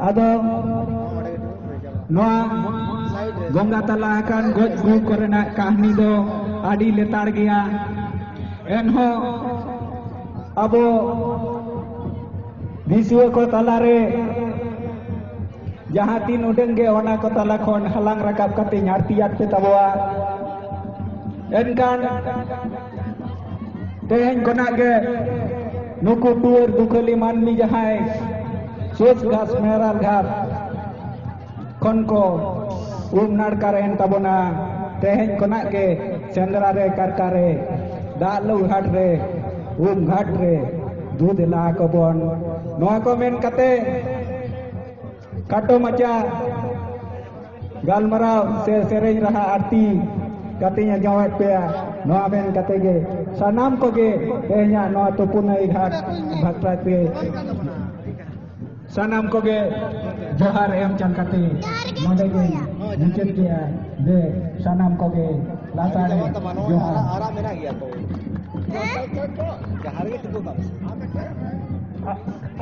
Ado noa gonga tala akan goj gu korenak kahni do adi letar gaya enho abo biswa ko talare jaha tin udeng ge ona ko tala khon halang rakap kate nyartiat pe taboa enkan teheng konak ge nuku tuur dukali manni jahai sos gas meral ghar kon ko nadkaren tabona teheng konak ge sendra re karkare dalu hat re ghat re दूध ला Cubbon नोआ को main कते काटो मचा गालमराव से सेरेज रहा आरती कतिnya jawab pe नोआ main कते गे सनाम को गे tehnya नोआ तो पुनई घाट भक्ता पे सनाम को गे जोहार एम चन कते नोडे गे मुचत किया दे सनाम को गे लातारे जोहार आराम मेना गया तो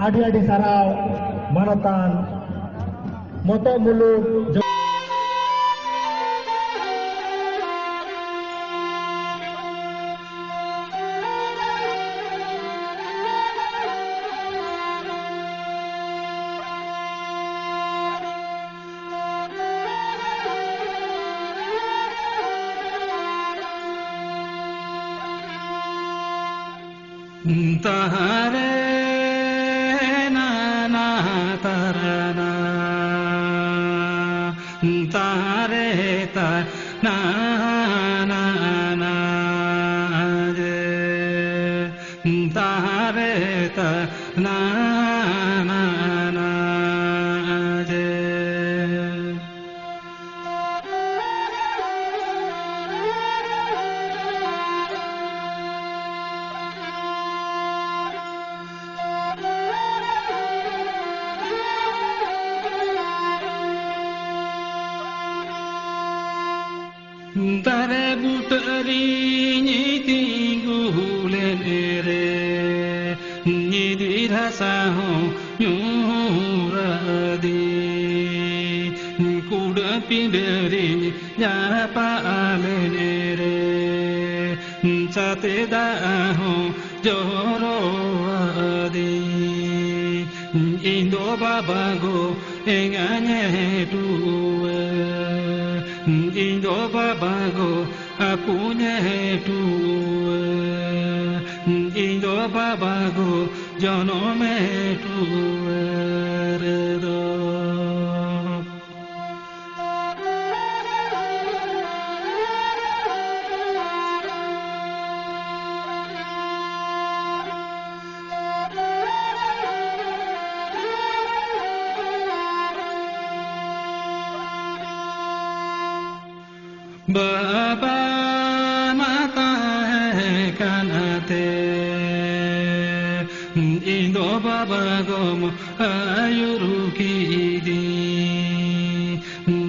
Adi-adi sarau manatan moto muluk Tahare na na tarana tahare ta na na na je tahare ta na na na je Tare butari nyiti gulere nyidi rasa ho nyuradi kuda pinderi japa alenere chate da ho joro adi indo baba go enganye tuwe Indo babago apunye tu Indo babago janome tu redo Baba mata hai kanate Indo baba gom ayuruki di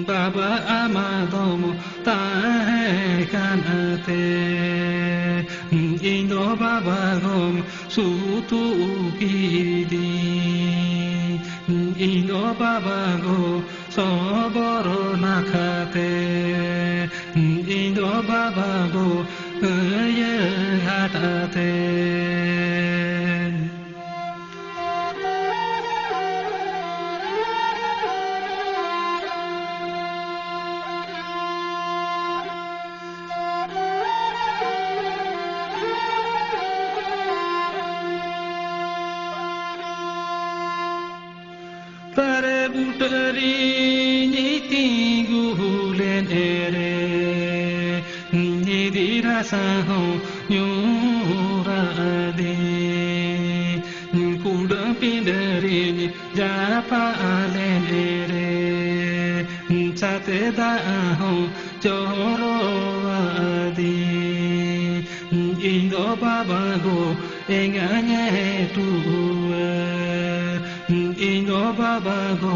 Baba amadom ta hai kanate Indo baba gom sutuki di Indo baba go soboro nakate Indo baba go ye hatate Tare butari niti gulere Nidi rasa ho nyuradi Kuda pinderi japa alenere Chate da ho joro adi Indo baba go enganye tuwe Indo baba go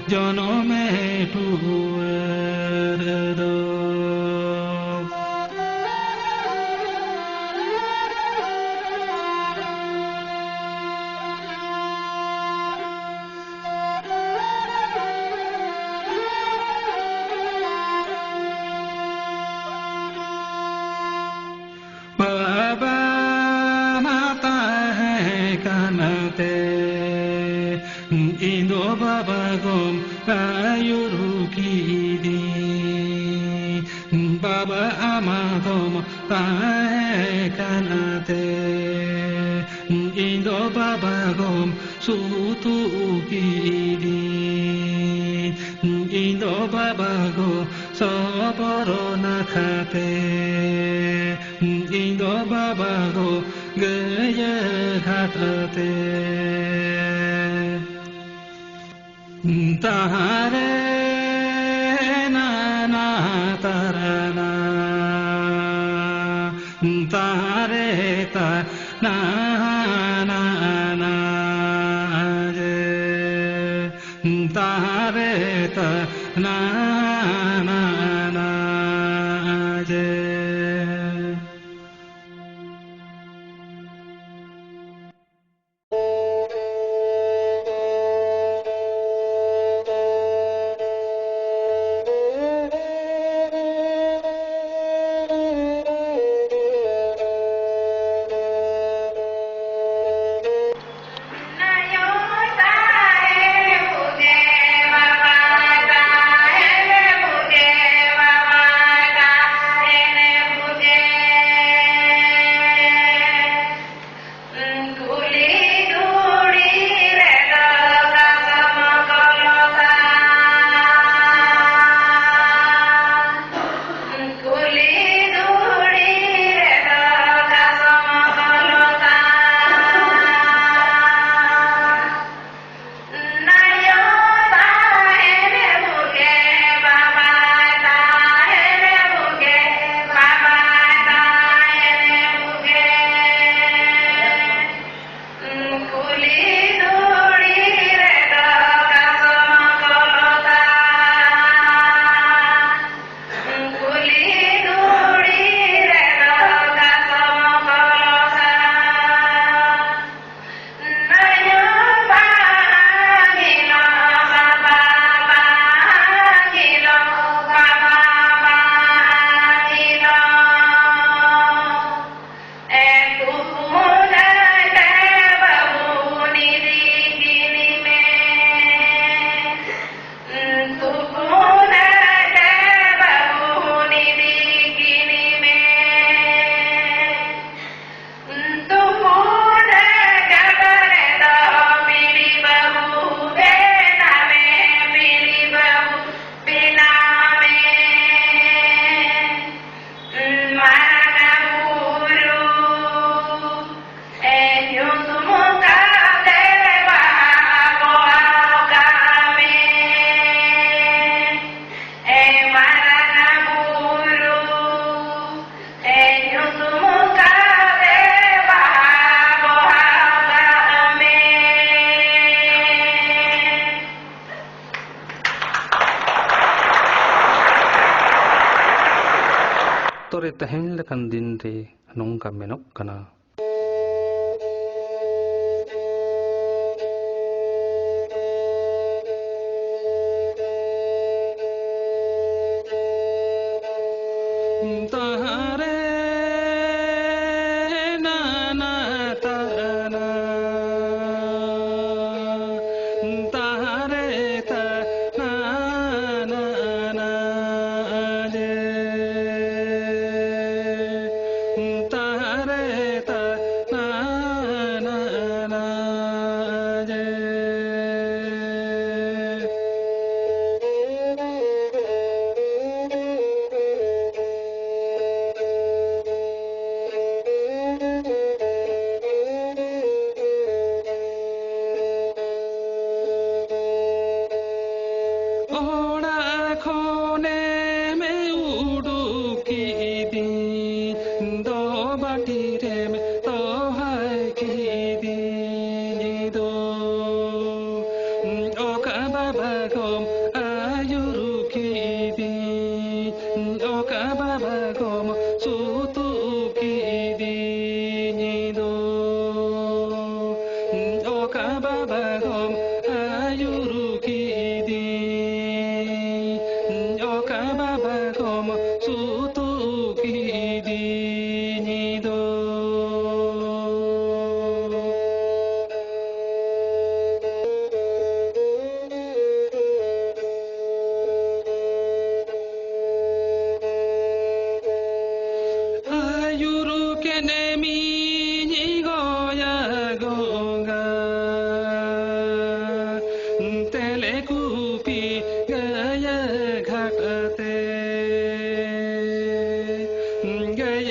janome tuwe redo gom tae kanate indo baba gom sutu kiri indo baba go soboro nakate indo baba go gaya hatate tahare na na tarana tahare ta na na na je tahare ta na na na je Tore taheng lekan din re nong kamenok kana. Tahare na na tarana tahare ta na na na je tahare ta na na na je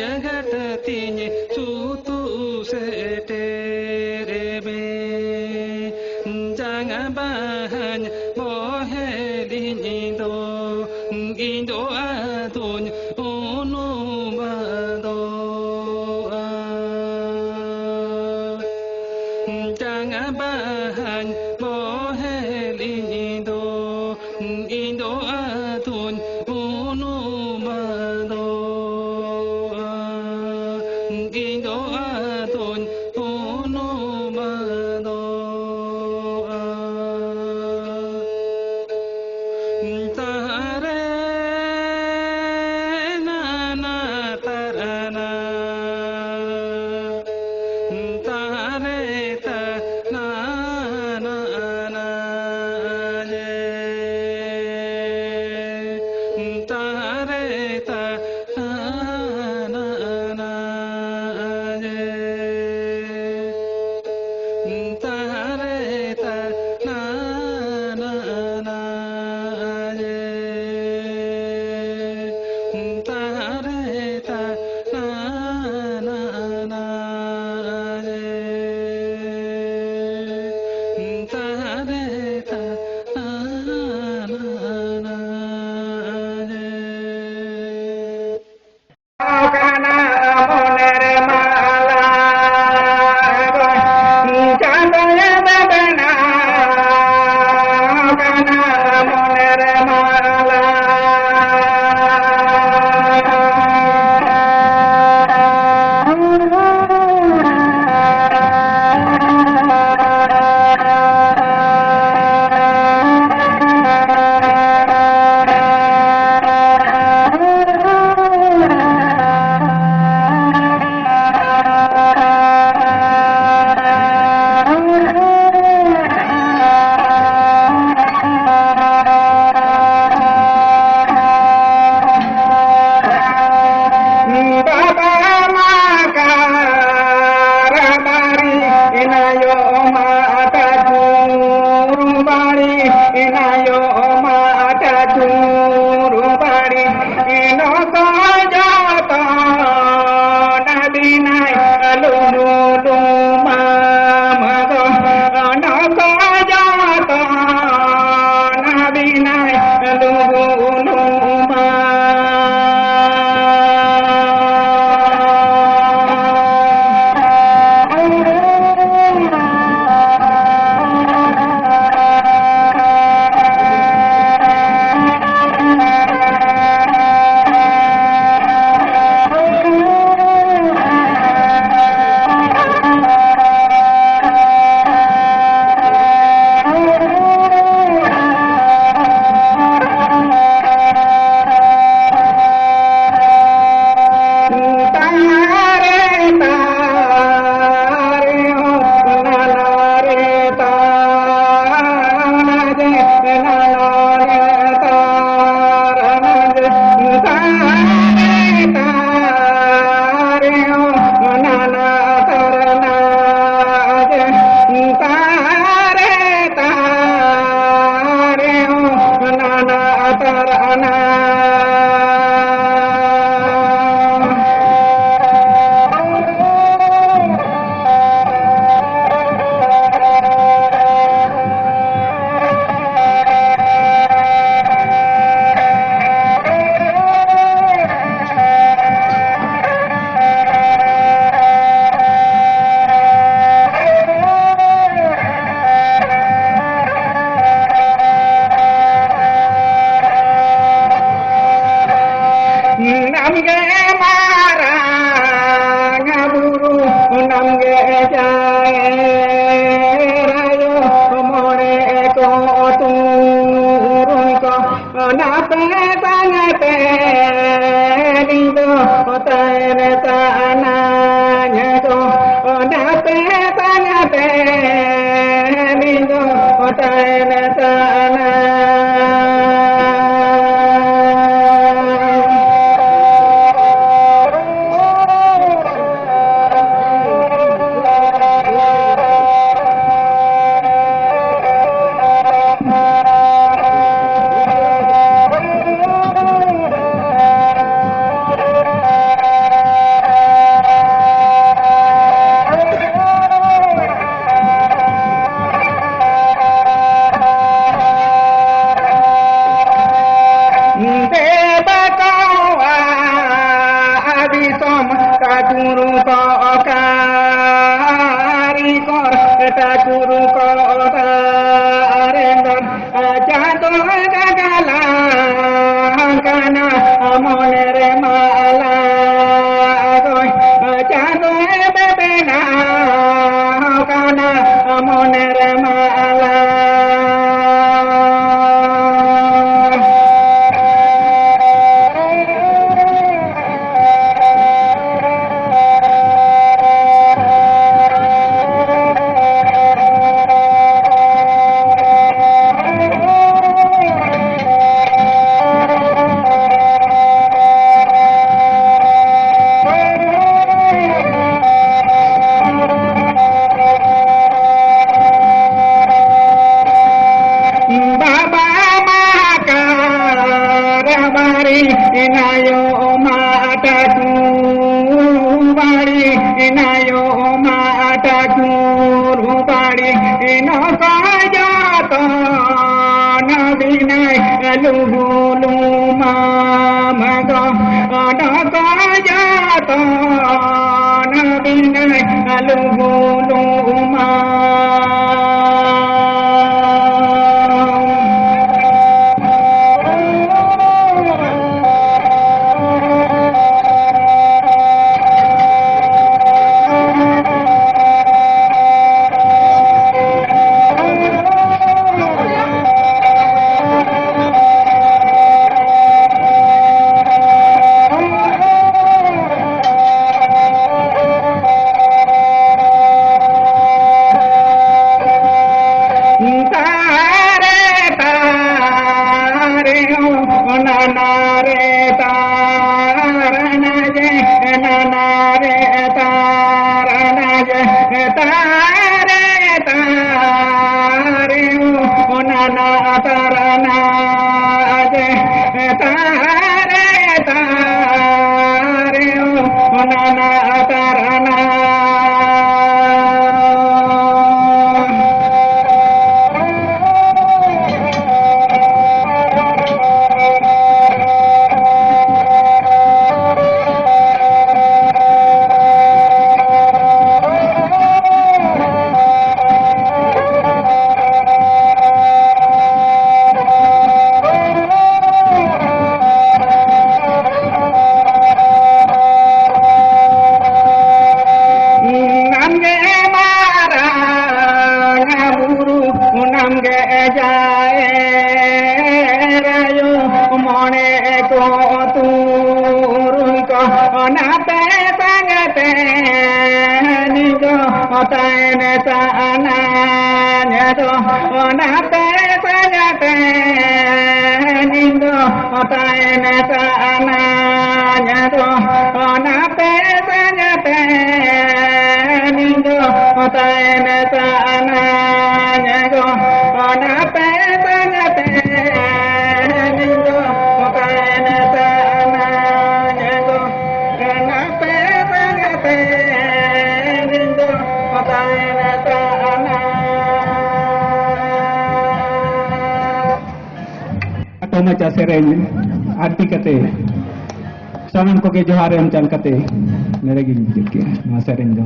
jagatinya sutu seterebe jangan bahan bohelin Indo adun unu badoa jangan bahan bohelin Indo adun unu badoa Indo adun unu badoa tare nana tarana tare ta nana na je tare ta nana na je tare ta nana na je tare ta nana na je tare ta nana na je kana moner mala chandaya babana kana moner mala som ta guru ko karikor ta guru ko tarendon jatuh gagalan kana monere mala goy jatuh bebena kana monere mala inayo mataku bari inayo mataku rupari ino kajato nabinai luhulu mamago ada kajato nabinai luhulu maca sereng arti kate sanan ko ke johare am chan kate mere gi ma sereng do